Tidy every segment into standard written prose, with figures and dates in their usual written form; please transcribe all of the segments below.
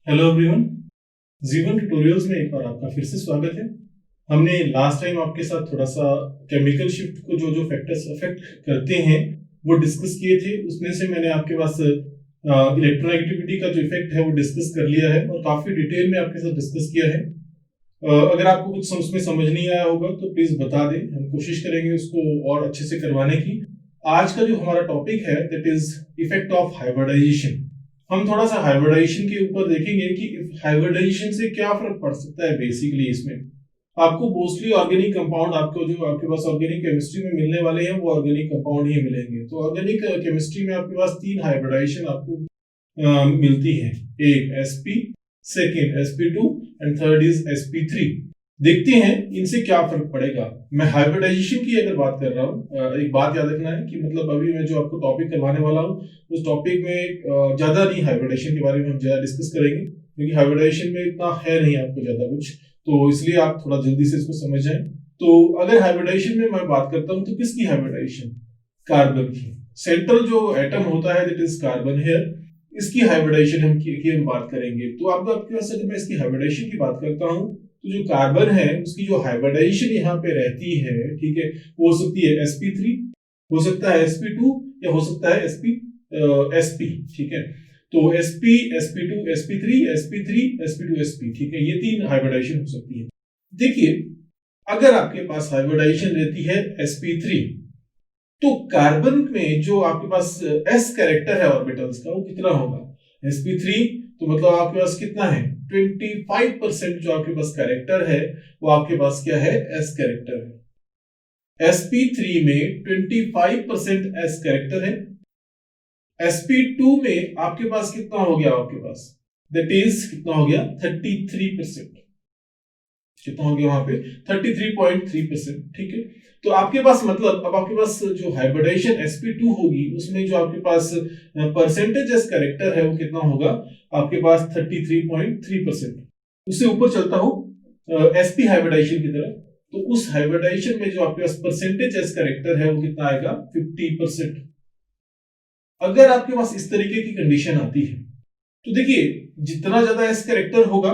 Hello everyone, जीवन tutorials में एक बार आपका फिर से स्वागत है। हमने लास्ट टाइम आपके साथ थोड़ा सा केमिकल शिफ्ट को जो फैक्टर्स अफेक्ट करते हैं वो डिस्कस किए थे। उसमें से मैंने आपके पास इलेक्ट्रोनेगेटिविटी का जो इफेक्ट है वो डिस्कस कर लिया है और काफी डिटेल में आपके साथ डिस्कस किया है। अगर आपको कुछ उसमें समझ नहीं आया होगा तो प्लीज बता दें, हम कोशिश करेंगे उसको और अच्छे से करवाने की। आज का जो हमारा टॉपिक है that is effect of hybridization. हम थोड़ा सा हाइब्रिडाइजेशन के ऊपर देखेंगे कि हाइब्रिडाइजेशन से क्या फर्क पड़ सकता है। बेसिकली इसमें आपको मोस्टली ऑर्गेनिक कंपाउंड, आपको जो आपके पास ऑर्गेनिक केमिस्ट्री में मिलने वाले हैं वो ऑर्गेनिक कंपाउंड ही मिलेंगे। तो ऑर्गेनिक केमिस्ट्री में आपके पास 3 हाइब्रिडाइजेशन आपको मिलती है। एक sp, second sp2 and third is sp3। देखते हैं इनसे क्या फर्क पड़ेगा। मैं हाइब्रिडाइजेशन की अगर बात कर रहा हूँ, एक बात याद रखना है कि मतलब अभी मैं जो आपको टॉपिक करवाने वाला हूँ उस टॉपिक में ज्यादा नहीं हाइब्रिडाइजेशन के बारे में हम ज्यादा डिस्कस करेंगे, क्योंकि हाइब्रिडाइजेशन में इतना है नहीं आपको ज्यादा कुछ, तो इसलिए आप थोड़ा जल्दी से इसको समझ जाएं। तो अगर हाइब्रिडाइजेशन में मैं बात करता हूँ तो किसकी हाइब्रिडाइजेशन? कार्बन की। सेंट्रल जो एटम होता है दैट इज कार्बन हेयर, इसकी हाइब्रिडाइजेशन हम बात करेंगे। तो आपके पास अगर मैं इसकी हाइब्रिडाइजेशन की बात करता हूँ तो जो कार्बन है उसकी जो हाइब्रिडाइजेशन यहाँ पे रहती है, ठीक है, वो हो सकती है sp3, हो सकता है sp2 या हो सकता है sp, ठीक है। तो sp, sp2, sp3, sp3, sp2, sp, ठीक है, ये 3 हाइब्रिडाइजेशन हो सकती है। देखिए, अगर आपके पास हाइब्रिडाइजेशन रहती है sp3 तो कार्बन में जो आपके पास s कैरेक्टर है ऑर्बिटल्स का वो कितना होगा? sp3 तो मतलब आपके पास कितना है? 25% जो आपके पास कैरेक्टर है वो आपके पास क्या है? s कैरेक्टर है। sp3 में 25% s कैरेक्टर है। sp2 में आपके पास कितना हो गया? आपके पास दैट इज कितना हो गया? 33%। कितना हो गया वहां पे? 33.3%, ठीक है। तो आपके पास मतलब अब आपके पास जो हाइब्रिडाइजेशन sp2 होगी उसमें जो आपके पास परसेंटेज एस कैरेक्टर है वो कितना होगा? आपके पास 33.3%। उससे ऊपर चलता हूं sp हाइब्रिडाइजेशन की तरफ, तो उस हाइब्रिडाइजेशन में जो आपके पास परसेंटेज एस कैरेक्टर है वो कितना आएगा? 50%। अगर आपके पास इस तरीके की कंडीशन आती है तो देखिए, जितना ज्यादा एस कैरेक्टर होगा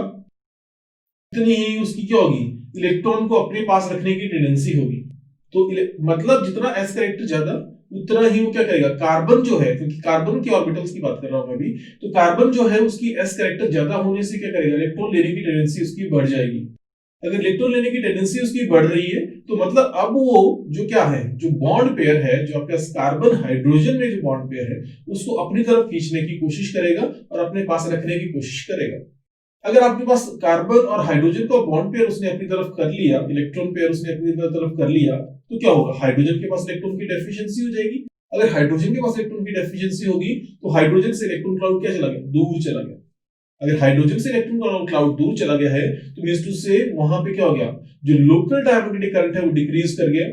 उतनी ही उसकी क्या होगी? इलेक्ट्रॉन को अपने पास रखने की टेंडेंसी होगी। तो मतलब जितना एस कैरेक्टर ज्यादा उतना ही वो क्या करेगा? कार्बन जो है, क्योंकि कार्बन के ऑर्बिटल्स की बात कर रहा हूं मैं अभी, तो कार्बन जो है उसकी एस कैरेक्टर ज्यादा होने से क्या करेगा? इलेक्ट्रॉन लेने की टेंडेंसी उसकी बढ़ जाएगी। अगर इलेक्ट्रॉन लेने की टेंडेंसी उसकी बढ़ रही है तो मतलब अब वो जो क्या है, जो बॉन्ड पेयर है, जो आपका कार्बन हाइड्रोजन में जो बॉन्ड पेयर है उसको अपनी तरफ खींचने की कोशिश करेगा और अपने पास रखने की कोशिश करेगा। अगर आपके पास कार्बन और हाइड्रोजन का बॉन्ड पेयर उसने अपनी तरफ कर लिया, इलेक्ट्रॉन पेयर उसने अपनी तरफ कर लिया, तो क्या होगा? हाइड्रोजन के पास इलेक्ट्रॉन की डेफिशिएंसी हो जाएगी। अगर हाइड्रोजन के पास इलेक्ट्रॉन की डेफिशिएंसी होगी तो हाइड्रोजन से इलेक्ट्रॉन क्लाउड क्या चला गया? दूर चला गया। अगर हाइड्रोजन से इलेक्ट्रॉन क्लाउड दूर चला गया है तो मींस टू से वहां पे क्या हो गया? जो लोकल डायमैग्नेटिक करंट है वो डिक्रीज कर गया।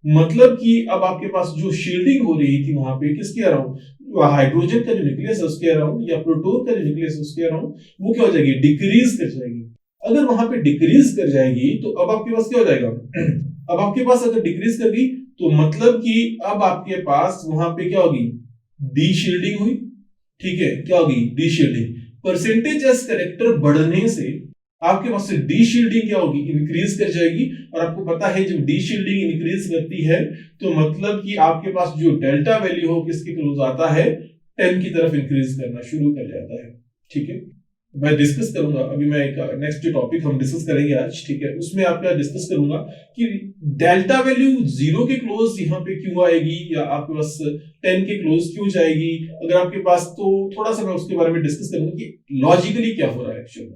मतलब कि अब आपके पास जो शील्डिंग हो रही थी वहां पे किसके अराउंड? हाइड्रोजन का जो न्यूक्लियस है उसके अराउंड या प्रोटॉन का जो न्यूक्लियस है उसके अराउंड, वो क्या हो जाएगी? डिक्रीज कर जाएगी। अगर वहां पे डिक्रीज कर जाएगी तो अब आपके पास क्या हो जाएगा? अब आपके पास अगर डिक्रीज कर गई तो मतलब कि अब आपके पास वहां पे क्या होगी? डी शील्डिंग हुई, ठीक है। क्या होगी? D shielding. Percentage S character बढ़ने से आपके पास से डी शील्डिंग क्या होगी? इंक्रीज कर जाएगी। और आपको पता है जब डी शील्डिंग इंक्रीज करती है तो मतलब कि आपके पास जो डेल्टा वैल्यू हो किसके क्लोज आता है? 10 की तरफ इंक्रीज करना शुरू कर जाता है, ठीक है। मैं डिस्कस करूंगा अभी, मैं एक नेक्स्ट जो टॉपिक हम डिस्कस करेंगे आज, ठीक है, उसमें आपका डिस्कस करूंगा कि डेल्टा वैल्यू 0 के क्लोज यहाँ पे क्यों आएगी या आपके पास 10 के क्लोज क्यों जाएगी। अगर आपके पास तो थोड़ा सा मैं उसके बारे में डिस्कस करूंगा कि लॉजिकली क्या हो रहा है एक्चुअली।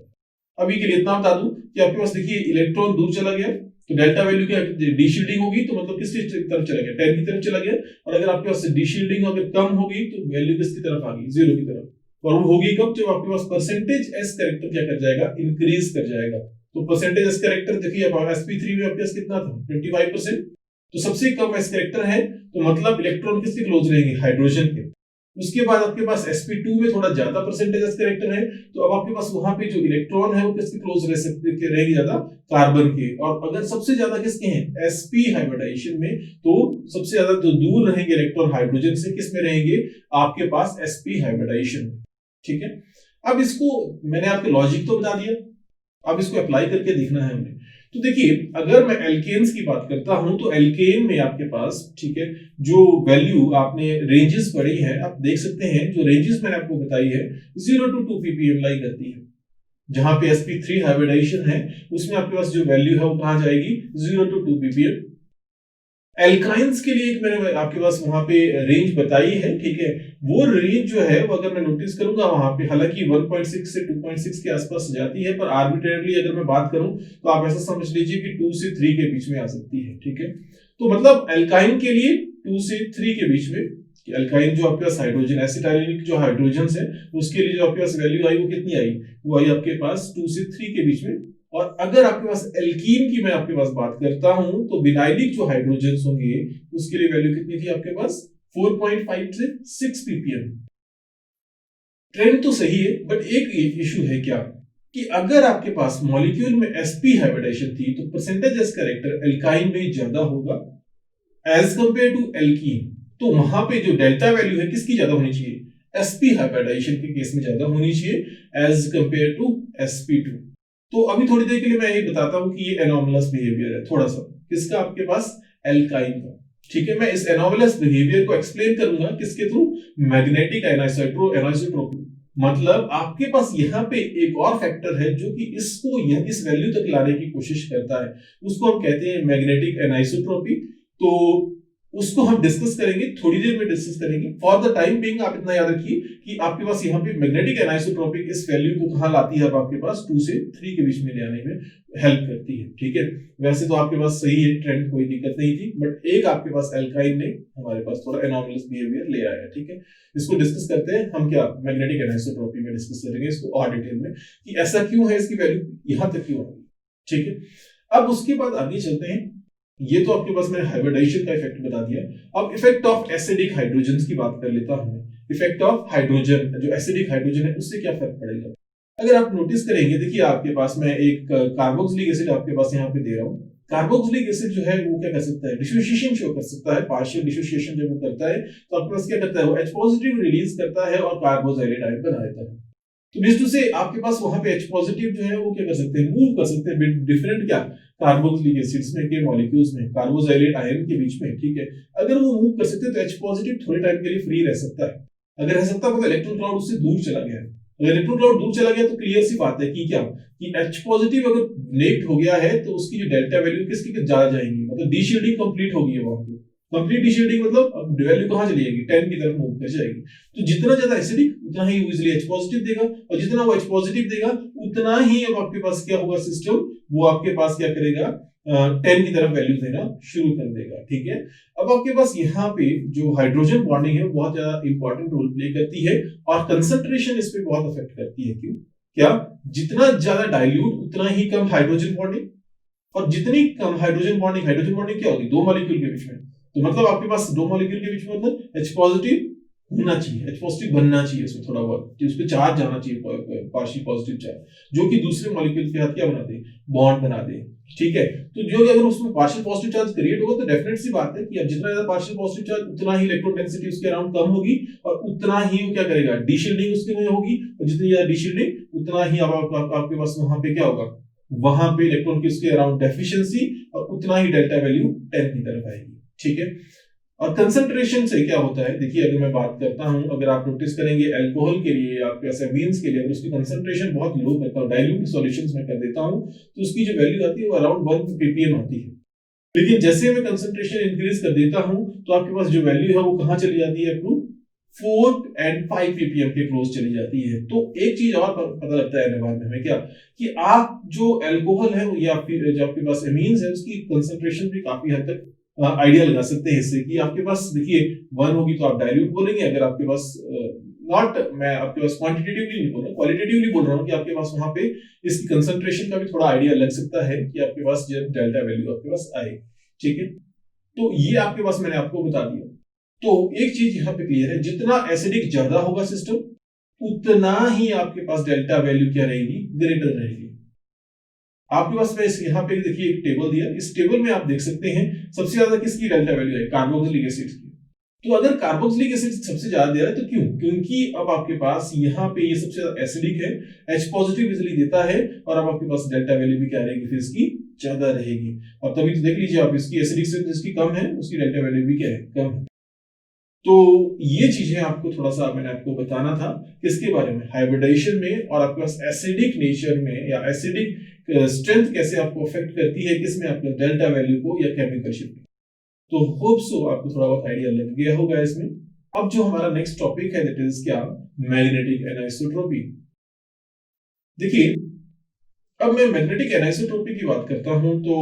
अभी के लिए इतना बता दूं कि आपके पास देखिए इलेक्ट्रॉन दूर चला गया तो डेल्टा वैल्यू क्या? डी शील्डिंग होगी तो मतलब किसकी तरफ चला गया? 10 की तरफ चला गया। और अगर आपके पास डी शील्डिंग अगर कम होगी तो वैल्यू किसकी तरफ आ गई? 0 की तरफ। और वो होगी कब? जब आपके पास परसेंटेज एस कैरेक्टर क्या कर जाएगा? इंक्रीज कर जाएगा। तो परसेंटेज एस कैरेक्टर देखिए sp3 में आपके पास कितना था? 25%। तो सबसे कम एस कैरेक्टर है तो मतलब इलेक्ट्रॉन किसके क्लोज रहेंगे? हाइड्रोजन के। उसके बाद आपके पास sp2 में थोड़ा ज्यादा परसेंटेज कैरेक्टर है, तो अब आपके पास वहां पे जो इलेक्ट्रॉन है वो किसके क्लोज रह सकते रहेगी, ज्यादा कार्बन के। और अगर सबसे ज्यादा किसके हैं sp हाइब्रिडाइजेशन में, तो सबसे ज्यादा जो दूर रहेंगे इलेक्ट्रॉन हाइड्रोजन से, किस में रहेंगे, आपके पास sp हाइब्रिडाइजेशन में। ठीक है, अब इसको मैंने आपके लॉजिक तो बता दिया, अब इसको अप्लाई करके देखना है हमें। तो देखिए, अगर मैं एल्केन्स की बात करता हूं तो एल्केन में आपके पास, ठीक है, जो वैल्यू आपने रेंजेस पढ़ी है, आप देख सकते हैं जो रेंजेस मैंने आपको बताई है 0 to 2 ppm लाई करती है। जहां पे sp3 हाइब्रिडाइजेशन है उसमें आपके पास जो वैल्यू है वो कहां जाएगी, 0 to 2 ppm। एल्काइंस के लिए मैंने आपके पास वहां पे रेंज बताई है, ठीक है, वो रेंज जो है वो अगर मैं नोटिस करूंगा वहां पे, हालांकि 1.6 से 2.6 के आसपास जाती है, पर आर्बिट्रेरली अगर मैं बात करूं तो आप ऐसा समझ लीजिए कि 2 से 3 के बीच में आ सकती है। ठीक है, तो मतलब एल्काइन के लिए 2 से 3 के बीच में, एल्काइन जो आपके पास हाइड्रोजन एसिटाइलिक जो हाइड्रोजन है उसके लिए जो आपके पास वैल्यू आई वो कितनी आई, वो आई आपके पास 2 से 3 के बीच में। और अगर आपके पास एल्कीन की मैं आपके पास बात करता हूं तो विनाइलिक जो हाइड्रोजन होंगे उसके लिए वैल्यू कितनी थी आपके पास, 4.5 से 6 ppm। ट्रेंड तो सही है, बट एक इशू है क्या, कि अगर आपके पास मॉलिक्यूल में sp हाइब्रिडाइजेशन थी तो परसेंटेज एस कैरेक्टर एल्काइन में ज्यादा होगा एज कंपेयर टू एल्कीन। तो वहां पे जो डेल्टा वैल्यू है किसकी ज्यादा होनी चाहिए, sp हाइब्रिडाइजेशन के केस में ज्यादा होनी चाहिए एज कंपेयर टू sp2। तो अभी थोड़ी देर के लिए मैं ये बताता हूं कि ये एनोमलस बिहेवियर है थोड़ा सा, किसका, आपके पास एल्काइन का। ठीक है, मैं इस एनोमलस बिहेवियर को एक्सप्लेन करूंगा किसके थ्रू, मैग्नेटिक एनिसोट्रोपी। मतलब आपके पास यहाँ पे एक और फैक्टर है जो कि इसको इस वैल्यू तक लाने की कोशिश करता है, उसको हम कहते हैं मैग्नेटिक एनिसोट्रोपी। तो उसको हम डिस्कस करेंगे, थोड़ी देर में डिस्कस करेंगे। फॉर द टाइम बीइंग आप इतना याद रखिए कि आपके पास यहाँ पे मैग्नेटिक एनिसोट्रोपिक इस वैल्यू को कहां लाती है, आपके पास 2 से 3 के बीच में ले आने में हेल्प करती है। ठीक है, वैसे तो आपके पास सही है ट्रेंड, कोई दिक्कत नहीं थी, बट एक आपके पास एल्काइन ने हमारे पास थोड़ा एनोमलस बिहेवियर ले आया। ठीक है, इसको डिस्कस करते हैं हम, क्या मैग्नेटिक एनिसोट्रोपी में डिस्कस करेंगे इसको और डिटेल में कि ऐसा क्यों है, इसकी वैल्यू यहां तक क्यों आई। ठीक है, अब उसके बाद आगे चलते हैं। ये तो आपके पास मैंने हाइब्रिडाइजेशन का इफेक्ट बता दिया, अब इफेक्ट ऑफ एसिडिक हाइड्रोजन की बात कर लेता हूं। इफेक्ट ऑफ हाइड्रोजन, जो एसिडिक हाइड्रोजन है उससे क्या फर्क पड़ेगा। अगर आप नोटिस करेंगे, देखिए आपके पास मैं एक कार्बोक्सिलिक एसिड आपके पास यहाँ पे दे रहा हूँ। कार्बोक्सिलिक एसिड जो है वो क्या कर सकता है, डिसोसिएशन शो कर सकता है, पार्शियल डिसोसिएशन जब वो करता है तो आपके पास क्या करता है, वो H पॉजिटिव रिलीज करता है और कार्बोजाइलेट आयन बना देता है। तो मींस टू से आपके पास वहां पे H पॉजिटिव जो है वो क्या कर सकते हैं, मूव कर सकते हैं डिफरेंट क्या कार्बोक्सिलिक एसिड्स में के मॉलिक्यूल्स में कार्बोजाइलेट आयन के बीच में। ठीक है, अगर वो मूव कर सकते हैं तो H पॉजिटिव थोड़े टाइम के लिए फ्री रह सकता है। अगर रह सकता है तो इलेक्ट्रॉन क्लाउड उससे दूर चला गया है। अगर इलेक्ट्रॉन क्लाउड दूर चला गया तो क्लियर सी बात है कि क्या, कि H पॉजिटिव अगर नेक्ट हो गया है तो उसकी जो डेल्टा वैल्यू किसकी ज्यादा जाएंगी, मतलब डीशील्डिंग कंप्लीट होगी वहां पे। कंप्लीट डीशील्डिंग मतलब वैल्यू कहां चली जाएगी, 10 की तरफ मूव कर जाएगी। तो जितना ज्यादा एसिडिक उतना ही इजीली H पॉजिटिव देगा, और जितना वो H पॉजिटिव देगा उतना ही अब आपके पास क्या होगा सिस्टम, वो आपके पास क्या करेगा, 10 की तरफ वैल्यू देना शुरू कर देगा। ठीक है, अब आपके पास यहाँ पे जो हाइड्रोजन बॉन्डिंग है बहुत ज्यादा इंपॉर्टेंट रोल प्ले करती है और कंसंट्रेशन इस पे बहुत अफेक्ट करती है। क्यों, क्या, जितना ज्यादा डाइल्यूट उतना ही कम हाइड्रोजन बॉन्डिंग, और जितनी कम हाइड्रोजन बॉन्डिंग क्या होगी, दो मॉलिक्यूल के बीच में। तो मतलब आपके पास दो मॉलिक्यूल के बीच में मतलब H पॉजिटिव होना चाहिए, H पॉजिटिव बनना चाहिए इसमें थोड़ा बहुत, उस पर चार्ज जाना चाहिए, पार्शियल पॉजिटिव चार्ज, जो कि दूसरे मॉलिक्यूल के साथ क्या बना दे, बॉन्ड बना दे। ठीक है, तो जो अगर उसमें पार्शियल पॉजिटिव चार्ज क्रिएट होगा तो डेफिनेट सी बात है कि अब जितना ज्यादा पार्शियल पॉजिटिव चार्ज उतना ही इलेक्ट्रॉन डेंसिटी उसके अराउंड कम होगी, और उतना ही वो क्या करेगा, डीशील्डिंग उसके में होगी, और जितनी ज्यादा डीशील्डिंग उतना ही आपके पास वहां पे क्या होगा, वहां पे इलेक्ट्रॉन की उसके अराउंड डेफिशिएंसी, और उतना ही डेल्टा वैल्यू 10 की तरफ आएगी। ठीक है, और कंसंट्रेशन से क्या होता है, देखिए अगर मैं बात करता हूं, अगर आप नोटिस करेंगे अल्कोहल के लिए, आपके एमीन्स के लिए, अगर उसकी कंसंट्रेशन बहुत लो करता हूं, डाइल्यूट सॉल्यूशंस में कर देता हूं, तो उसकी जो वैल्यू आती है वो अराउंड 1 ppm आती है। लेकिन जैसे मैं कंसंट्रेशन इंक्रीज कर देता हूं तो आपके पास जो वैल्यू है वो कहां चली जाती है, टू 4 and 5 ppm के क्लोज चली जाती है। तो एक चीज और पता लगता है एनवायरमेंट में हमें क्या, कि आप जो अल्कोहल है या फिर जो आपके पास एमीन्स है उसकी कंसंट्रेशन भी काफी हद तक आइडिया लगा सकते हैं इससे, कि आपके पास देखिए 1 होगी तो आप डाइल्यूट बोलेंगे, अगर आपके पास नॉट, मैं आपके पास क्वांटिटेटिवली नहीं बोल रहा, क्वालिटेटिवली बोल रहा हूँ, कि आपके पास वहां पे इसकी कंसंट्रेशन का भी थोड़ा आइडिया लग सकता है कि आपके पास जब डेल्टा वैल्यू आपके पास आए। ठीक है, तो ये आपके पास मैंने आपको बता दिया। तो एक चीज यहाँ पे क्लियर है, जितना एसिडिक ज्यादा होगा सिस्टम, उतना ही आपके पास डेल्टा वैल्यू क्या रहेगी, ग्रेटर रहेगी। आपके पास में यहाँ पे देखिए एक टेबल दिया, इस टेबल में आप देख सकते हैं सबसे ज्यादा किसकी डेल्टा वैल्यू है, कार्बोक्सिलिक एसिड की। तो अगर कार्बोक्सिलिक एसिड सबसे ज्यादा दे रहा है तो क्यों, क्योंकि अब आपके पास यहाँ पे ये सबसे ज्यादा एसिडिक है, H पॉजिटिव इजिली देता है, और अब आपके पास डेल्टा वैल्यू भी क्या रहेगी, फिर इसकी ज्यादा रहेगी। और तभी तो देख लीजिए आप, इसकी एसिडिक से जिसकी कम है उसकी डेल्टा वैल्यू भी क्या है, कम है। तो ये चीजें आपको थोड़ा सा मैंने आपको बताना था किसके बारे में, हाइब्रिडाइजेशन में, और आपके पास एसिडिक नेचर में या एसिडिक स्ट्रेंथ कैसे आपको अफेक्ट करती है, किसमें आपके डेल्टा वैल्यू को या केमिकल शिफ्ट। तो होप सो आपको थोड़ा बहुत आइडिया लग गया होगा इसमें। अब जो हमारा नेक्स्ट टॉपिक है दैट इज क्या, मैग्नेटिक एनाइसोट्रोपी। देखिए अब मैं मैग्नेटिक एनाइसोट्रोपी की बात करता हूं तो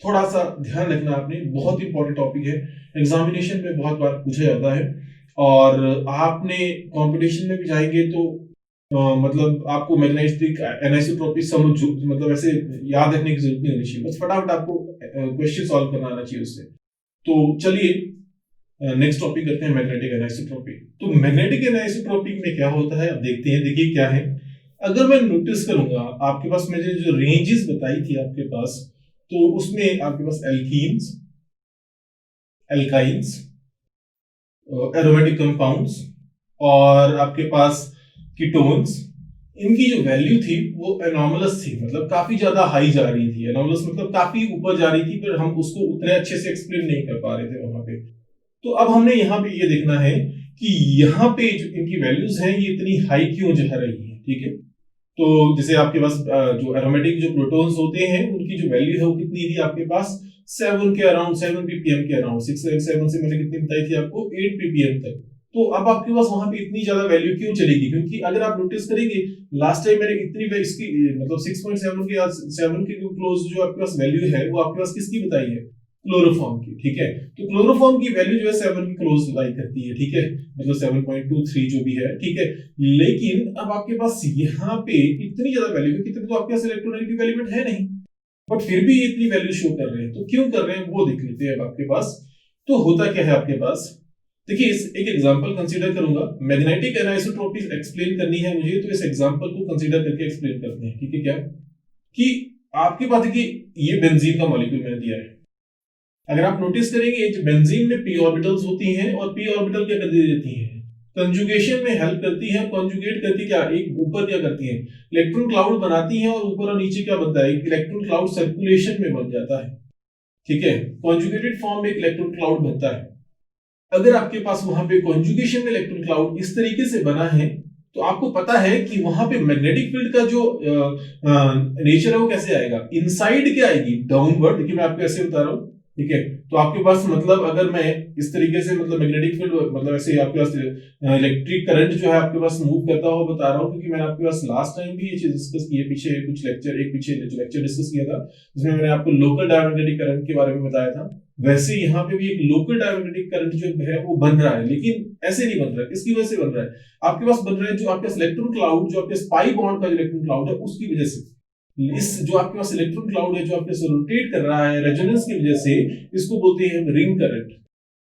थोड़ा सा ध्यान रखना आपने, बहुत इंपॉर्टेंट टॉपिक है, एग्जामिनेशन में बहुत बार पूछा जाता है, और आपने कंपटीशन में भी जाएंगे तो मतलब आपको मैग्नेटिक एनाइसोट्रोपी समझ, मतलब ऐसे याद रखने की जरूरत नहीं होनी चाहिए, बस फटाफट आपको क्वेश्चन सॉल्व करना आना चाहिए उससे। तो चलिए नेक्स्ट टॉपिक करते हैं, मैग्नेटिक एनाइसोट्रोपी। तो मैग्नेटिक एनाइसोट्रोपी में क्या होता है अब देखते हैं। देखिए क्या है, अगर मैं नोटिस करूंगा आपके पास मैंने जो रेंजेस बताई थी आपके पास, तो उसमें आपके पास एल्कीन्स, एल्काइंस, एरोमेटिक कंपाउंड्स, और आपके पास कीटोन्स, इनकी जो वैल्यू थी वो एनॉमलस थी, मतलब काफी ज्यादा हाई जा रही थी। एनॉमलस मतलब काफी ऊपर जा रही थी, पर हम उसको उतने अच्छे से एक्सप्लेन नहीं कर पा रहे थे वहां पे। तो अब हमने यहाँ पे ये देखना है कि यहाँ पे जो इनकी वैल्यूज हैं ये इतनी हाई क्यों जा रही है, ठीक है। तो जैसे आपके पास जो एरोमेटिक जो प्रोटॉन्स होते हैं उनकी जो वैल्यू है वो कितनी थी आपके पास, 7 के अराउंड, 7 ppm के अराउंड, 6 से मैंने कितनी बताई थी आपको, 8 ppm तक। तो अब आपके पास वहां पे इतनी ज्यादा वैल्यू क्यों चलेगी, क्योंकि अगर आप नोटिस करेंगे लास्ट टाइम मैंने इतनी इसकी मतलब 6.7 के 7 के क्लोज जो आपके पास वैल्यू है वो आपके पास किसकी बताई है, क्लोरोफॉर्म की, ठीक है। तो क्लोरोफॉर्म की वैल्यू जो है 7 की क्लोज लाई करती है, ठीक है, मतलब 7.23 जो भी है, ठीक है। लेकिन अब आपके पास यहाँ पे इतनी ज्यादा वैल्यू, कितने तो आपके पास इलेक्ट्रोनेगेटिव एलिमेंट है नहीं, बट फिर भी इतनी वैल्यू शो कर रहे हैं, तो क्यों कर रहे हैं वो देख लेते हैं अब आपके पास। तो होता क्या है आपके पास, देखिए इस एक एग्जांपल कंसीडर करूंगा, मैग्नेटिक एनाइसोट्रोपी एक्सप्लेन करनी है मुझे, तो इस एग्जांपल को कंसीडर करके एक्सप्लेन करते हैं, ठीक है। क्या कि आपके पास देखिए ये बेंजीन का मॉलिक्यूल मैंने दिया है, अगर आप नोटिस करेंगे बेंजीन में p ऑर्बिटल्स होती हैं, और p ऑर्बिटल क्या कर देती हैं, कंजुगेशन में हेल्प करती है, कंजुगेट करती क्या, एक ऊपर क्या करती है, इलेक्ट्रॉन क्लाउड बनाती है, और ऊपर और नीचे क्या बनता है, इलेक्ट्रॉन क्लाउड सर्कुलेशन में बन जाता है, ठीक है। कंजुगेटेड फॉर्म में इलेक्ट्रॉन क्लाउड बनता है। अगर आपके पास वहां पे कंजुगेशन में इलेक्ट्रॉन क्लाउड इस तरीके से बना है, तो आपको पता है कि वहां पे मैग्नेटिक फील्ड का जो नेचर है वो कैसे आएगा, इनसाइड क्या आएगी, डाउनवर्ड। देखिए मैं आपको ऐसे बता रहा हूं, ठीक है। तो आपके पास मतलब अगर मैं इस तरीके से मतलब मैग्नेटिक फील्ड मतलब ऐसे आपके पास इलेक्ट्रिक करंट जो है आपके पास मूव करता हुआ बता रहा हूँ, क्योंकि मैंने आपके पास लास्ट टाइम भी ये चीज डिस्कस की है, पीछे कुछ लेक्चर, एक पीछे जो लेक्चर डिस्कस किया था जिसमें मैंने आपको लोकल डायमैग्नेटिक करंट के बारे में बताया था। वैसे यहाँ पे भी एक लोकल डायमैग्नेटिक करंट जो है वो बन रहा है, लेकिन ऐसे नहीं बन रहा है, किसकी वजह से बन रहा है, आपके पास बन रहा है जो आपके पास इलेक्ट्रॉन क्लाउड, जो आपके पाई बॉन्ड का इलेक्ट्रॉन क्लाउड है उसकी वजह से। इस जो आपके पास इलेक्ट्रॉन क्लाउड है जो आपके पास रोटेट कर रहा है रेजोनेंस की वजह से, इसको बोलते हैं हम रिंग करंट,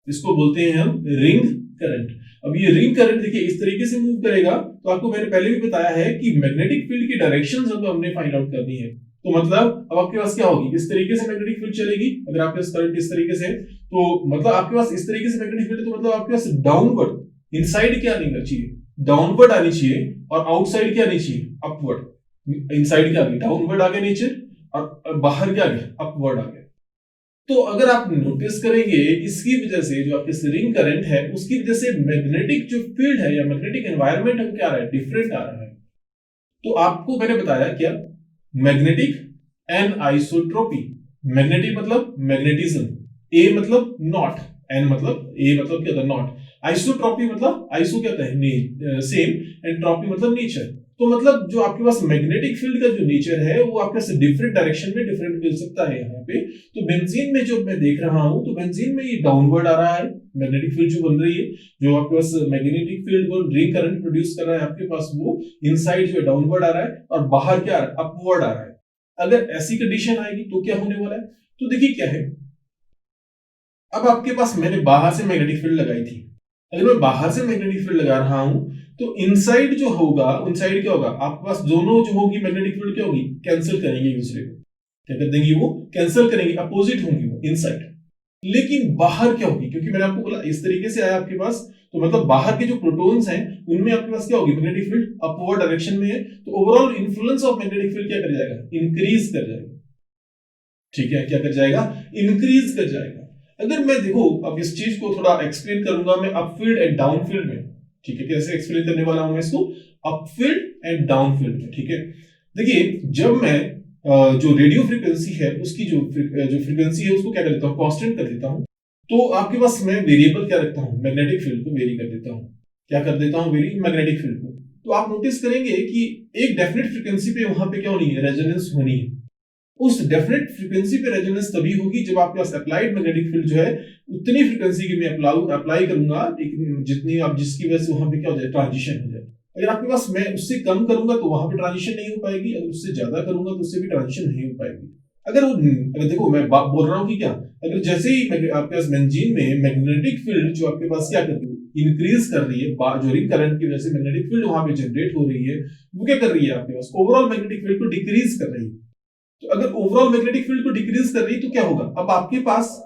इसको बोलते हैं हम रिंग करंट। अब ये रिंग करंट देखिए इस तरीके से मूव करेगा, तो आपको मैंने पहले भी बताया है कि मैग्नेटिक फील्ड की डायरेक्शंस हमने फाइंड आउट करनी है। तो मतलब अब आपके पास क्या होगी, इस तरीके से मैग्नेटिक फील्ड चलेगी, अगर आपके पास करंट इस तरीके से, तो मतलब आपके पास इस तरीके से मैग्नेटिक फील्ड, तो मतलब आपके पास डाउनवर्ड, इनसाइड क्या आनी चाहिए, डाउनवर्ड आनी चाहिए, और आउटसाइड क्या आनी चाहिए, अपवर्ड। इनसाइड क्या आ गया, डाउनवर्ड आ गया नीचे, और बाहर क्या आ गया, अपवर्ड आ गया। तो अगर आप नोटिस करेंगे इसकी वजह से जो आपके रिंग करंट है उसकी वजह से मैग्नेटिक जो फील्ड है या मैग्नेटिक एनवायरनमेंट है क्या आ रहा है, डिफरेंट आ रहा है। तो आपको मैंने बताया क्या, मैग्नेटिक एनाइसोट्रोपी, मैग्नेटिक मतलब मैग्नेटिज्म, ए मतलब नॉट, एन मतलब ए मतलब क्या था, नॉट, आइसोट्रोपी मतलब आइसो क्या था, सेम, एंड ट्रोपी मतलब नेचर। तो मतलब जो आपके पास मैग्नेटिक फील्ड का जो नेचर है वो आपके पास डिफरेंट डायरेक्शन में डिफरेंट मिल सकता है यहाँ पे। तो बेंजीन में जो मैं देख रहा हूँ, तो बेंजीन में ये डाउनवर्ड आ रहा है, मैग्नेटिक फील्ड जो बन रही है, जो आपके पास मैग्नेटिक फील्ड को रिंग करंट प्रोड्यूस कर रहा है आपके पास, वो इनसाइड जो है डाउनवर्ड आ रहा है, और बाहर क्या आ रहा है, अपवर्ड आ रहा है। अगर ऐसी कंडीशन आएगी तो क्या होने वाला है, तो देखिए क्या है, अब आपके पास मैंने बाहर से मैग्नेटिक फील्ड लगाई थी, अगर मैं बाहर से मैग्नेटिक फील्ड लगा रहा हूं तो इनसाइड जो होगा, इनसाइड क्या होगा, आपके पास दोनों जो होगी मैग्नेटिक फील्ड क्या होगी, कैंसिल करेंगे एक दूसरे को, क्या कर देंगी, वो कैंसिल करेंगे, अपोजिट होंगी वो इनसाइड। लेकिन बाहर क्या होगी, क्योंकि मैंने आपको बोला इस तरीके से आया आपके पास, तो मतलब बाहर के जो प्रोटॉन्स हैं उनमें आपके पास क्या होगी, मैग्नेटिक फील्ड अपवर्ड डायरेक्शन में है, तो overall influence of magnetic field क्या कर जाएगा, इंक्रीज कर जाएगा। ठीक है, क्या कर जाएगा, इंक्रीज कर जाएगा। अगर मैं देखो अब इस चीज को थोड़ा एक्सप्लेन करूंगा मैं अपफील्ड एंड डाउनफील्ड में। ठीक है, कैसे एक्सप्लेन करने वाला हूं मैं इसको, अपफील्ड एंड डाउनफील्ड में। ठीक है, देखिए जब मैं जो रेडियो फ्रीक्वेंसी है उसकी जो फ्रीक्वेंसी है उसको क्या कर देता हूँ, कांस्टेंट कर देता हूँ, तो आपके पास मैं वेरिएबल क्या रखता हूँ, मैग्नेटिक फील्ड को वेरी कर देता हूँ। क्या कर देता हूँ, वेरी मैग्नेटिक फील्ड को। तो आप नोटिस करेंगे कि एक डेफिनेट फ्रीक्वेंसी पे वहां पे क्या होनी है, रेजोनेंस होनी है। उस डेफिनेट फ्रीक्वेंसी पे रेजोनेंस तभी होगी जब आपके पास अप्लाइड मैग्नेटिक फील्ड जो है उतनी फ्रीक्वेंसी की मैं अप्लाई करूंगा जितनी आप, जिसकी वजह से वहां पे क्या हो जाए, ट्रांजिशन हो जाए। अगर आपके पास मैं उससे कम करूंगा तो वहां पे ट्रांजिशन नहीं हो पाएगी, अगर उससे ज्यादा करूंगा तो उससे भी ट्रांजिशन नहीं हो पाएगी। अगर देखो मैं बोल रहा हूँ कि क्या, अगर जैसे ही आपके पास बेंजीन में मैग्नेटिक फील्ड जो आपके पास क्या कर रही है, इंक्रीज कर रही है, जो रिंग करंट की वजह से मैग्नेटिक फील्ड वहां पे जनरेट हो रही है, वो क्या कर रही है, आपके पास ओवरऑल मैग्नेटिक फील्ड को डिक्रीज कर रही है। तो अगर ओवरऑल मैग्नेटिक फील्ड को डिक्रीज कर रही है तो क्या होगा, अब आपके पास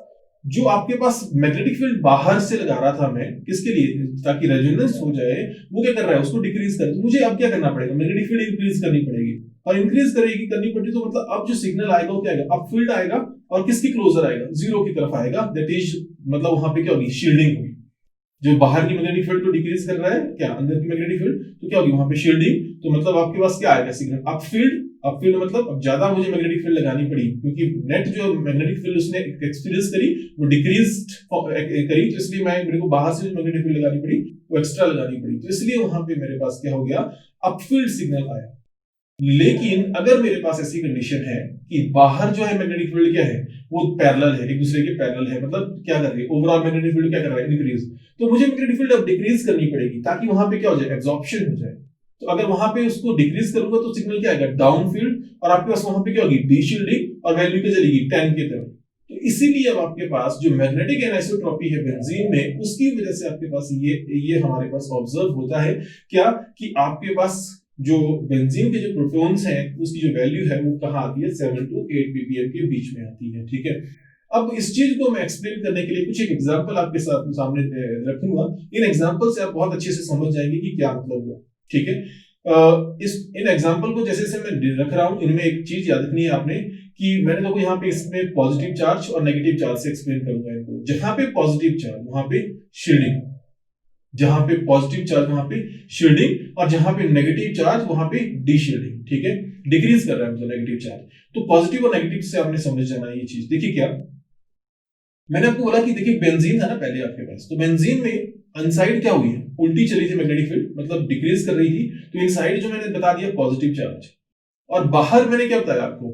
जो आपके पास मैग्नेटिक फील्ड बाहर से लगा रहा था मैं किसके लिए, ताकि रेजोनेंस हो जाए, वो क्या कर रहा है, उसको डिक्रीज कर, तो मुझे अब क्या करना पड़ेगा, मैग्नेटिक फील्ड इंक्रीज करनी पड़ेगी, और इंक्रीज करेगी करनी पड़ेगी तो मतलब अब जो सिग्नल आएगा वो क्या आएगा, अब फील्ड आएगा और किसकी क्लोजर आएगा, जीरो की तरफ आएगा, दैट इज मतलब वहां पे क्या होगी, शील्डिंग होगी। जो बाहर की मैग्नेटिक फील्ड को डिक्रीज कर रहा है क्या, अंदर की मैग्नेटिक फील्ड, तो क्या होगी वहां पे शील्डिंग। तो मतलब आपके पास क्या आएगा सिग्नल, अपफील्ड मतलब अब ज्यादा मुझे मैग्नेटिक फील्ड लगानी पड़ी, क्योंकि नेट जो मैग्नेटिक फील्ड उसने एक्सपीरियंस करी वो डिक्रीज्ड करी, तो इसलिए मेरे को बाहर से जो मैग्नेटिक फील्ड लगानी पड़ी वो एक्स्ट्रा लगानी पड़ी, तो इसलिए वहां पे मेरे पास क्या हो गया, अपफील्ड सिग्नल आया। लेकिन अगर मेरे पास ऐसी कंडीशन है कि बाहर जो है मैग्नेटिक फील्ड क्या है, वो पैरेलल है, एक दूसरे के पैरेलल है, मतलब क्या कर रही है, ओवरऑल मैग्नेटिक फील्ड क्या कर रहा है, इंक्रीज, तो मुझे मैग्नेटिक फील्ड अब डिक्रीज करनी पड़ेगी ताकि वहां पे क्या हो जाए, एब्जॉर्प्शन हो जाए। तो अगर वहां पे उसको डिक्रीज करूंगा तो सिग्नल क्या आएगा, डाउन फील्ड, और आपके पास वहां पे क्या होगी, डी शील्डिंग, और वैल्यू क्या चलेगी, 10 की तरफ। तो इसीलिए अब आपके पास जो मैग्नेटिक एनिसोट्रॉपी है बेंजीन में, उसकी वजह से आपके पास ये हमारे पास ऑब्जर्व होता है क्या, कि आपके पास जो बेंजीन के जो प्रोटॉन्स हैं उसकी जो वैल्यू है वो कहाँ आती है, 7 to 8 ppm के बीच में आती है। ठीक है, अब इस चीज को मैं एक्सप्लेन करने के लिए कुछ एक एग्जांपल आपके साथ सामने रखूंगा, इन एग्जांपल से आप बहुत अच्छे से समझ जाएंगे कि क्या मतलब हुआ। ठीक है, इन एग्जांपल को जैसे से मैं रख रहा हूं, इनमें एक चीज याद रखनी है आपने, कि मैंने देखो यहाँ पे इसमें पॉजिटिव चार्ज और नेगेटिव चार्ज से एक्सप्लेन करूंगा इनको। जहां पे पॉजिटिव चार्ज वहां पे शील्डिंग, जहां पे पॉजिटिव चार्ज वहां पे शील्डिंग, और जहां पे नेगेटिव चार्ज वहां पे डी शील्डिंग। ठीक है, डिक्रीज कर रहा है मतलब नेगेटिव चार्ज, तो पॉजिटिव और नेगेटिव से आपने समझ जाना ये चीज। देखिए क्या मैंने आपको बोला कि देखिए बेंजीन था ना पहले आपके पास, तो बेंजीन में अनसाइड क्या हुई है, उल्टी चली थी मैग्नेटिक फील्ड, मतलब डिक्रीज कर रही थी, तो इनसाइड जो मैंने बता दिया पॉजिटिव चार्ज, और बाहर मैंने क्या बताया आपको,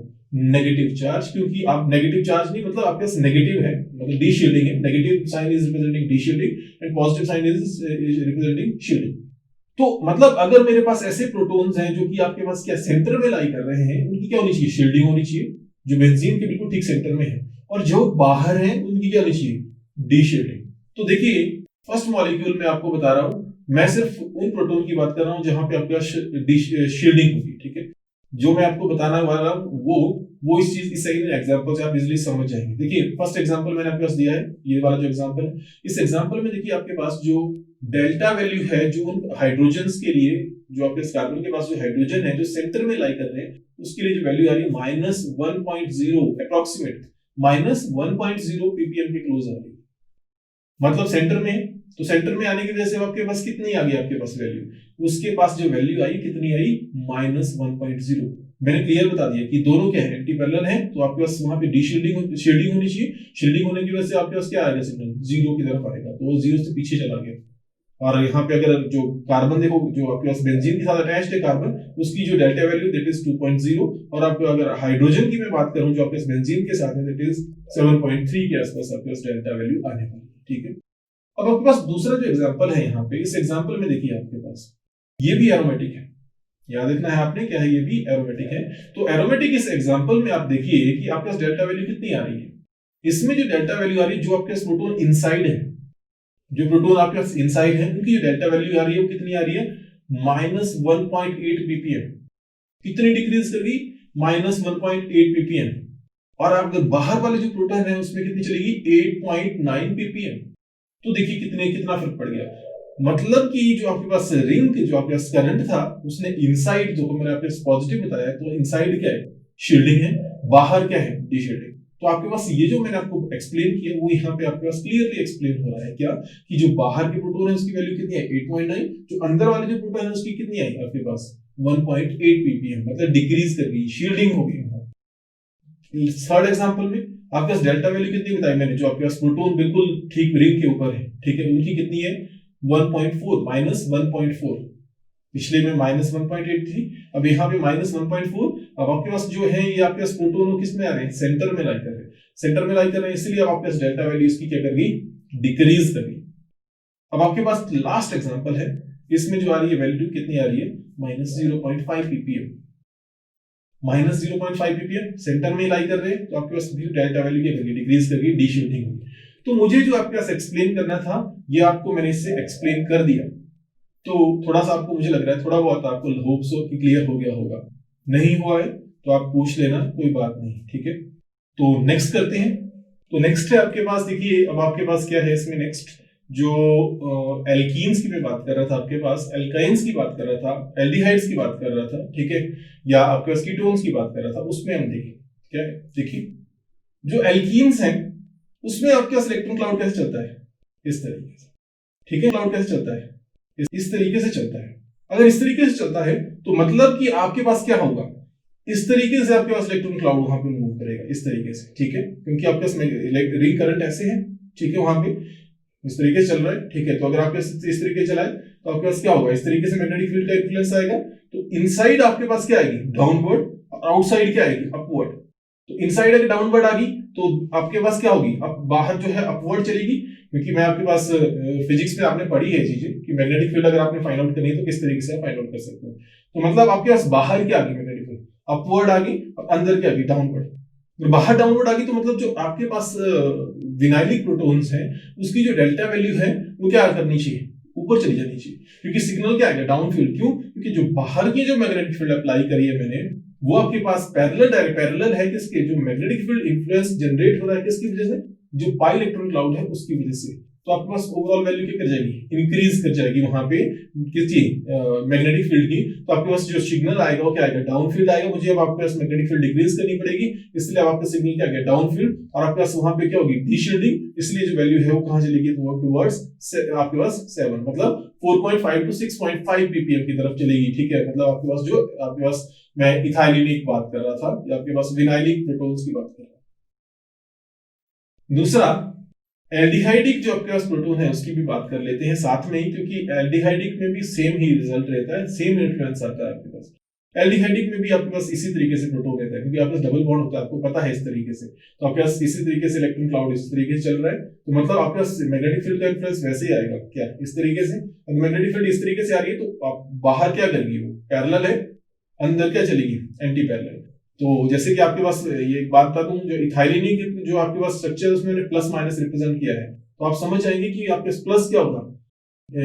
नेगेटिव चार्ज, क्योंकि आप नेगेटिव चार्ज नहीं, मतलब आपके पास नेगेटिव है, मतलब डी शील्डिंग है, negative sign is representing deshielding and positive sign is representing shielding. तो मतलब अगर मेरे पास ऐसे प्रोटॉन्स हैं जो कि आपके पास क्या सेंटर में लाई कर रहे हैं, उनकी क्या होनी चाहिए, शील्डिंग होनी चाहिए, जो बेंजीन के बिल्कुल ठीक सेंटर में है, और जो बाहर हैं उनकी क्या होनी चाहिए, डी शील्डिंग। तो देखिए फर्स्ट मॉलिक्यूल में आपको बता रहा हूं, मैं सिर्फ उन प्रोटॉन की बात कर रहा हूं जहां पे आपका शील्डिंग होगी। ठीक है, जो मैं आपको बताना वाला हूं वो इस चीज इस एग्जांपल से आप इजीली समझ जाएंगे। देखिए फर्स्ट एग्जांपल मैंने आपके पास दिया है, ये वाला जो एग्जांपल है, इस एग्जांपल में देखिए आपके पास जो डेल्टा वैल्यू है, जो उन हाइड्रोजन्स के लिए, जो आपके कार्बन के पास जो हाइड्रोजन है जो सेंटर में लाई कर रहे हैं, उसके लिए जो वैल्यू आ रही है -1.0 अप्रोक्सीमेट -1.0 ppm के क्लोज आ रही है, मतलब सेंटर में। तो सेंटर में आने की वजह से आपके पास कितनी आ गई, आपके पास वैल्यू, उसके पास जो वैल्यू आई कितनी आई, -1.0। मैंने क्लियर बता दिया कि दोनों क्या है, एंटी पैरेलल है, तो आपके पास वहां पे डी शील्डिंग होनी चाहिए, शील्डिंग होने की वजह से आपके पास क्या आएगा, सिग्नल जीरो की तरफ आएगा, तो वो जीरो से पीछे चला गया। और यहाँ पे अगर जो कार्बन देखो, जो आपके पास बेंजीन के साथ अटैच्ड है कार्बन, उसकी जो डेल्टा वैल्यू दैट इज 2.0, और आपको अगर हाइड्रोजन की मैं बात करूं जो आपके पास बेंजीन के साथ है, दैट इज 7.3 के आसपास आपके पास डेल्टा वैल्यू आने वाली है। ठीक है, अब आपके पास दूसरा जो एग्जांपल है यहाँ पे, इस एग्जांपल में देखिए आपके पास ये भी एरोमेटिक है, याद रखना है आपने क्या है, ये भी एरोमेटिक है। तो एरोमेटिक इस एग्जांपल में आप देखिए कि आपके पास डेल्टा वैल्यू कितनी आ रही है, इसमें जो डेल्टा वैल्यू आ रही है, जो आपके पास प्रोटॉन इनसाइड है, जो प्रोटॉन आपके पास इनसाइड है, उनकी जो डेल्टा वैल्यू आ रही है वो कितनी आ रही है, -1.8 ppm। कितनी डिक्रीज कर गई, -1.8 ppm। और अगर बाहर वाले जो प्रोटॉन है उसमें कितनी चलेगी, 8.9 ppm। तो देखिए कितना फर्क पड़ गया। मतलब कि जो आपके पास रिंग, जो आपके पास करंट था, उसने इनसाइड, जो मैंने आपको पॉजिटिव बताया, तो इनसाइड क्या है, शील्डिंग है, बाहर क्या है, डीशील्डिंग। तो आपके पास ये जो मैंने आपको एक्सप्लेन किया वो यहाँ पे आपके पास क्लियरली एक्सप्लेन हो रहा है क्या, कि जो बाहर के प्रोटॉन है उसकी वैल्यू कितनी है, 8.9, जो अंदर वाले जो प्रोटॉन है उसकी कितनी आई आपके पास, 1.8 ppm, मतलब डिक्रीज कर गई, शील्डिंग हो गई। थर्ड एग्जांपल में आपके पास डेल्टा वैल्यू कितनी बताई मैंने, जो आपके पास प्रोटॉन बिल्कुल ठीक रिंग के ऊपर है, ठीक है, उनकी कितनी है, 1.4, -1.4। पिछले में -1.8 थी, अब यहाँ पे -1.4। अब आपके पास जो है ये आपके पास प्रोटॉन किस में आ रहे हैं, सेंटर में लाई कर रहे हैं, सेंटर में लाई कर रहे हैं, इसलिए अब आपके पास डेल्टा वैल्यू इसकी क्या कर गई, डिक्रीज कर गई। अब आपके पास लास्ट एग्जांपल है, इसमें जो आ रही है वैल्यू कितनी आ रही है, -0.5 ppm। -0.5 ppm सेंटर में लाई कर रहे हैं, तो आपके पास डेल्टा वैल्यू क्या कर गई, डिक्रीज कर गई, डीशिल्डिंग होगी। तो मुझे जो आपके पास एक्सप्लेन करना था ये आपको मैंने इससे एक्सप्लेन कर दिया। तो थोड़ा सा आपको, मुझे लग रहा है थोड़ा बहुत आपको होप सो कि क्लियर हो गया होगा। नहीं हुआ है तो आप पूछ लेना, कोई बात नहीं, ठीक है। तो नेक्स्ट करते हैं। तो नेक्स्ट है आपके पास, देखिए अब आपके पास क्या है इसमें, नेक्स्ट जो एल्कीन्स की मैं बात कर रहा था, आपके पास एल्काइंस की बात कर रहा था, एल्डिहाइड्स की बात कर रहा था, ठीक है, या आपके पास कीटोन्स की बात कर रहा था, उसमें हम देखें क्या है। देखिए जो एल्कीन्स हैं उसमें आपके पास इलेक्ट्रॉन क्लाउड कैसे चलता है, इस तरीके से, ठीक है, क्लाउड कैसे चलता है, इस तरीके से चलता है। अगर इस तरीके से चलता है तो मतलब कि आपके पास क्या होगा, इस तरीके से आपके पास इलेक्ट्रॉन क्लाउड वहां पे मूव करेगा, इस तरीके से, ठीक है, क्योंकि आपके पास रिंग करंट ऐसे है, ठीक है, वहां पे इस तरीके से चल रहा है, ठीक है। तो अगर आपके इस तरीके से चला है तो आपके पास क्या होगा, इस तरीके से मैग्नेटिक फील्ड का इन्फ्लुएंस आएगा। तो इनसाइड आपके पास क्या आएगी, डाउनवर्ड, और आउटसाइड क्या आएगी, अपवर्ड। तो इनसाइड अगर डाउनवर्ड आ गई तो आपके पास क्या होगी, अब बाहर जो है अपवर्ड चलेगी, क्योंकि मैं आपके पास फिजिक्स में आपने पढ़ी है चीजें कि मैग्नेटिक फील्ड अगर आपने फाइंड आउट करनी है तो किस तरीके से आप फाइंड आउट कर सकते हो। तो मतलब आपके पास बाहर क्या आ गई, मैग्नेटिक फील्ड अपवर्ड आ गई, और अंदर क्या आ गई, डाउनवर्ड। बाहर डाउनवर्ड आ गई तो मतलब जो आपके पास विनाइलिक प्रोटॉन्स हैं उसकी जो डेल्टा वैल्यू है वो क्या करनी चाहिए, ऊपर चली जानी चाहिए, क्योंकि सिग्नल क्या आएगा, डाउन फील्ड। क्यों, क्योंकि जो बाहर की जो मैग्नेटिक फील्ड अप्लाई करी है मैंने, वो आपके पास पैरेलल है किसके, जो मैग्नेटिक फील्ड इन्फ्लुएंस जनरेट हो रहा है किसकी वजह से, जो पाई इलेक्ट्रॉन क्लाउड है उसकी वजह से। तो आपके पास ओवरऑल वैल्यू क्या कर जाएगी, इंक्रीज कर जाएगी वहां पे किसकी, मैग्नेटिक फील्ड की। तो आपके पास जो सिग्नल आएगा वो क्या आएगा, डाउन फील्ड आएगा। मुझे अब आपके पास मैग्नेटिक फील्ड डिक्रीज करनी पड़ेगी, इसलिए अब आपका सिग्नल क्या गया, डाउन फील्ड, और आपके पास वहां पे क्या होगी, डीशील्डिंग, इसलिए जो वैल्यू है वो कहां चलेगी, टुवर्ड्स आपके पास 7, मतलब 4.5 to 6.5 ppm की तरफ चलेगी, ठीक है। मतलब आपके पास जो आपके पास, मैं इथाइलिन की बात कर रहा था, या आपके पास विनाइलिक प्रोटॉन्स की बात कर रहा था। दूसरा एल्डिहाइडिक जो आपके पास प्रोटॉन है उसकी भी बात कर लेते हैं साथ में ही, क्योंकि एल्डिहाइडिक में भी सेम ही रिजल्ट रहता है, सेम इन्फ्लुएंस आता है आपके पास। एल्डिहाइडिक में भी आपके पास इसी तरीके से प्रोटॉन रहता है, क्योंकि आपके पास डबल बॉन्ड होता है, आपको पता है इस तरीके से। तो आपके पास इसी तरीके से इलेक्ट्रॉन क्लाउड इस तरीके से चल रहा है, तो मतलब आपके पास मैग्नेटिक फील्ड का इन्फ्लुएंस वैसे ही आएगा, क्या, इस तरीके से। अगर मैग्नेटिक फील्ड इस तरीके से आ रही है तो आप बाहर क्या करेगी, वो पैरेलल है, अंदर क्या चलेगी, एंटी पैरेलल। तो जैसे कि आपके पास ये एक बात बता दूं, जो इथाइलिन जो आपके पास स्ट्रक्चर है उसमें मैंने प्लस माइनस रिप्रेजेंट किया है, तो आप समझ जाएंगे कि आपके पास प्लस क्या होगा,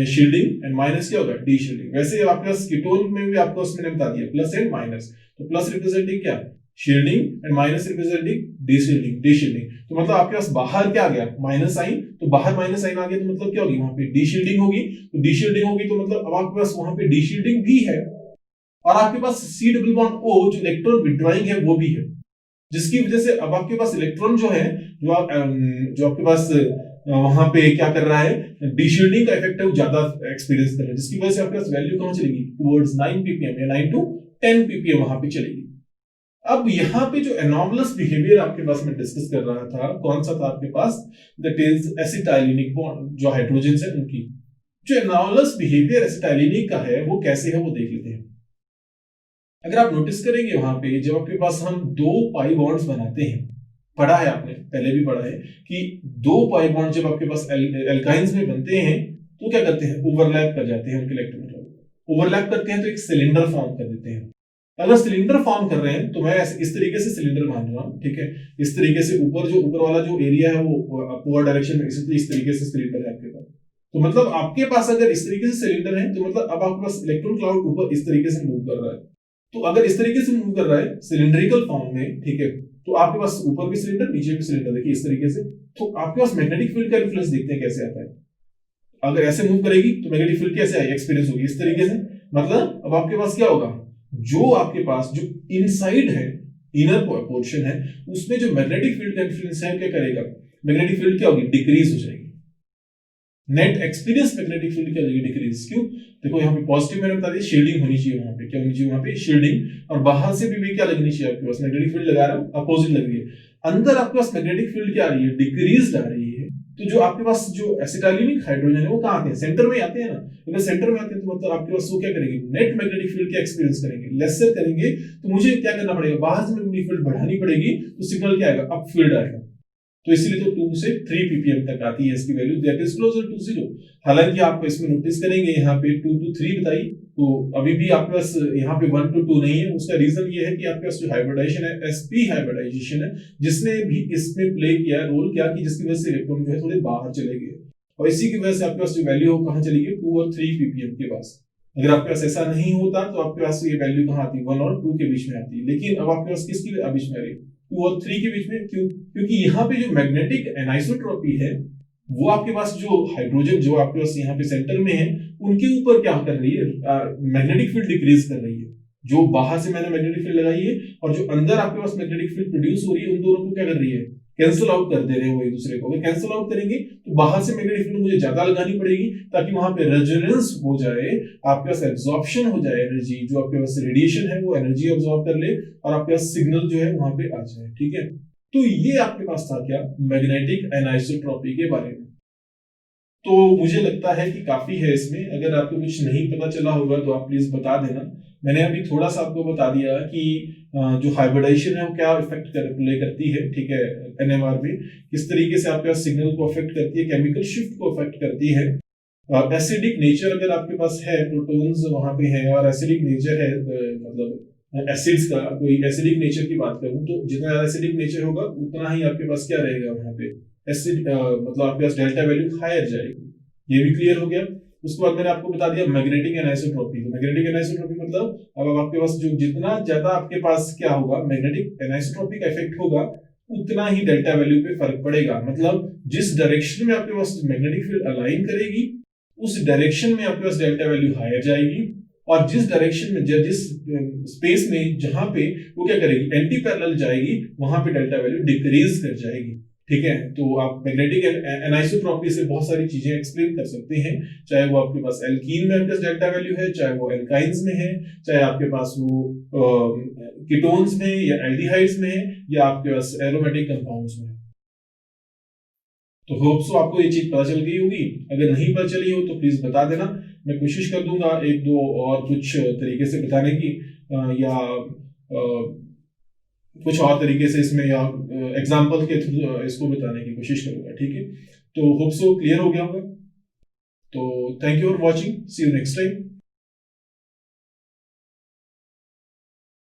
शील्डिंग, एंड माइनस क्या होगा, डी शील्डिंग। वैसे आपके पास कीटोन में भी आपको उसमें बता दिया प्लस एंड माइनस। तो प्लस रिप्रेजेंटिंग क्या, shielding, and minus representing D shielding. तो मतलब आपके पास बाहर क्या आ गया, माइनस साइन, तो बाहर माइनस साइन आ गया तो मतलब क्या होगी, वहां पे डी शील्डिंग होगी। तो डी शील्डिंग होगी तो मतलब अब आपके पास वहां पे डी शील्डिंग भी है, और आपके पास सी डबल बॉन्ड ओ जो इलेक्ट्रॉन विड्रॉइंग है वो भी है, जिसकी वजह से अब आपके पास इलेक्ट्रॉन जो है, जो आपके पास वहां पे क्या कर रहा है, डीशील्डिंग का इफेक्ट है वो ज्यादा एक्सपीरियंस कर रहा है, जिसकी वजह से आपके पास वैल्यू कहां चलेगी, टुवर्ड्स 9 ppm या 9 to 10 ppm वहां पे चलेगी। अब यहाँ पे जो एनॉमलस बिहेवियर आपके पास मैं डिस्कस कर रहा था, कौन सा था आपके पास, दैट इज एसिटाइलिनिक बॉन्ड, जो हाइड्रोजन है उनकी जो एनॉमलस बिहेवियर एसिटाइलिनिक का है वो कैसे है वो देख लेते हैं। अगर आप नोटिस करेंगे वहां पे जब आपके पास हम दो पाई बॉन्ड्स बनाते हैं, पढ़ा है आपने, पहले भी पढ़ा है कि दो पाई बॉन्ड जब आपके पास एल्काइंस में बनते हैं तो क्या करते हैं, ओवरलैप कर जाते हैं उनके इलेक्ट्रॉन, ओवरलैप करते हैं तो एक सिलेंडर फॉर्म कर देते हैं। अगर सिलेंडर फॉर्म कर रहे हैं तो मैं इस तरीके से सिलेंडर मान रहा हूँ, ठीक है। इस तरीके से ऊपर वाला जो एरिया है वो अपवर्ड डायरेक्शन में, इस तरीके से सिलेंडर है आपके पास। तो मतलब आपके पास अगर इस तरीके से सिलेंडर है तो मतलब अब आपके पास इलेक्ट्रॉन क्लाउड ऊपर इस तरीके से मूव कर रहा है। तो अगर इस तरीके से मूव कर रहा है सिलिंड्रिकल फॉर्म में, ठीक है, तो आपके पास ऊपर भी सिलेंडर नीचे भी सिलेंडर, देखिए इस तरीके से। तो आपके पास मैग्नेटिक फील्ड का इन्फ्लुएंस देखते हैं कैसे आता है। अगर ऐसे मूव करेगी तो मैग्नेटिक फील्ड कैसे आएगी, एक्सपीरियंस होगी इस तरीके से। मतलब अब आपके पास क्या होगा, जो आपके पास जो इनसाइड है, इनर पोर्शन है, उसमें जो मैग्नेटिक फील्ड का इन्फ्लुएंस है क्या करेगा, मैग्नेटिक फील्ड क्या होगी, डिक्रीज हो जाएगी। नेट एक्सपीरियंस मैग्नेटिक फील्ड क्या होगी, डिक्रीज। क्यों, देखो यहाँ पे पॉजिटिव मैंने बता दिया, शील्डिंग होनी चाहिए वहां पे, क्या होनी चाहिए वहां पे, शील्डिंग। और बाहर से भी क्या लगनी चाहिए आपके पास, मैग्नेटिक फील्ड लगा रहा हूं, अपोजिट लग रही है। अंदर आपके पास मैग्नेटिक फील्ड क्या आ रही है, डिक्रीज आ रही है। तो जो आपके पास जो एसिटाइलिक हाइड्रोजन है वो कहाँ आते हैं, सेंटर में आते हैं ना। अगर सेंटर में आते हैं तो मतलब आपके पास वो क्या करेंगे, नेट मैग्नेटिक फील्ड का एक्सपीरियंस करेंगे, लेसर करेंगे। तो मुझे क्या करना पड़ेगा, बाहर से मैग्नेटिक फील्ड बढ़ानी पड़ेगी, तो सिग्नल क्या आएगा, अप फील्ड आएगा। तो इसलिए तो 2 से 3 ppm तक आती है इसकी value, that is closer to 0। हालांकि आप इसमें नोटिस करेंगे यहाँ पे 2 to 3 बताई, तो अभी भी आपके पास यहाँ पे 1 to 2 नहीं है। उसका रीजन ये है कि आपके पास जो हाइब्रिडाइजेशन है, sp हाइब्रिडाइजेशन है, जिसने भी इसमें प्ले किया, रोल किया, कि जिसकी वजह से इलेक्ट्रॉन जो है थोड़े बाहर चले गए, और इसी की वजह से आपके पास जो वैल्यू हो कहाँ चली गई, 2 और 3 ppm के पास। अगर आपके पास ऐसा नहीं होता तो आपके पास ये वैल्यू कहाँ आती, 1 और 2 के बीच में आती। लेकिन अब आपके पास किसकी बीच में आ रही है, 2 और 3 के बीच में। क्यों, क्योंकि यहाँ पे जो मैग्नेटिक एनाइसोट्रॉपी है वो आपके पास जो हाइड्रोजन जो आपके पास यहाँ पे सेंटर में है, उनके ऊपर क्या कर रही है, मैग्नेटिक फील्ड डिक्रीज कर रही है। जो बाहर से मैंने मैग्नेटिक फील्ड लगाई है और जो अंदर आपके पास मैग्नेटिक फील्ड प्रोड्यूस हो रही है, उन दोनों को क्या कर रही है, कैंसिल आउट कर दे रहे हैं वो एक दूसरे को। अगर कैंसिल आउट करेंगे तो बाहर से मैग्नेटिक फील्ड मुझे ज्यादा लगानी पड़ेगी, ताकि वहां पे रेजोनेंस हो जाए, आपके पास एब्जॉर्प्शन हो जाए एनर्जी, जो आपके पास रेडिएशन है वो एनर्जी एब्जॉर्ब कर ले, और आपके पास सिग्नल जो है वहां पे आ जाए, ठीक है। तो ये आपके पास था क्या, मैग्नेटिक एनाइसोट्रॉपी के बारे में। तो मुझे लगता है कि काफी है इसमें। अगर आपको कुछ नहीं पता चला होगा तो आप प्लीज बता देना। मैंने अभी थोड़ा सा आपको बता दिया कि जो हाइब्रिडाइजेशन है वो क्या इफेक्ट प्ले करती है, ठीक है, एनएमआर में किस तरीके से आपके सिग्नल को अफेक्ट करती है, केमिकल शिफ्ट को अफेक्ट करती है। एसिडिक नेचर अगर आपके पास है, प्रोटॉन्स वहां पे है और एसिडिक नेचर है, मतलब एसिड्स का कोई एसिडिक नेचर की बात करूं तो जितना ज्यादा एसिडिक नेचर होगा उतना ही आपके पास क्या रहेगा वहां पे, एसिड मतलब आपके पास डेल्टा वैल्यू हायर जाएगी। ये भी क्लियर हो गया। उसके बाद मैंने आपको बता दिया मैग्नेटिक एनाइसोट्रॉपी। तो मैग्नेटिक एनाइसोट्रॉपी मतलब अब आपके पास जो जितना ज्यादा आपके पास क्या होगा, मैग्नेटिक एनाइसोट्रॉपी का इफेक्ट होगा, उतना ही डेल्टा वैल्यू पे फर्क पड़ेगा। मतलब जिस डायरेक्शन में आपके पास मैग्नेटिक फील्ड अलाइन करेगी, उस डायरेक्शन में आपके पास डेल्टा वैल्यू हायर जाएगी, और जिस डायरेक्शन में जिस स्पेस में जहां पे वो क्या करेगी, एंटी पैरेलल जाएगी, वहां पे डेल्टा वैल्यू डिक्रीज कर जाएगी, ठीक है। तो आप मैग्नेटिक एनाइसोट्रॉपी से बहुत सारी चीजें एक्सप्लेन कर सकते हैं, चाहे वो आपके पास एल्कीन में आपके पास डेल्टा वैल्यू है, चाहे वो एल्काइंस में है, चाहे आपके पास वो कीटोन्स में या एल्डिहाइड्स में है, या आपके पास एरोमेटिक कंपाउंड्स में। तो होप सो आपको ये चीज पता चल गई होगी। अगर नहीं पता चली हो तो प्लीज बता देना, मैं कोशिश कर दूंगा एक दो और कुछ तरीके से बताने की, या कुछ और तरीके से इसमें, या एग्जांपल के थ्रू इसको बताने की कोशिश करूंगा, ठीक है। तो होप सो क्लियर हो गया होगा। तो thank you for watching, see you next time.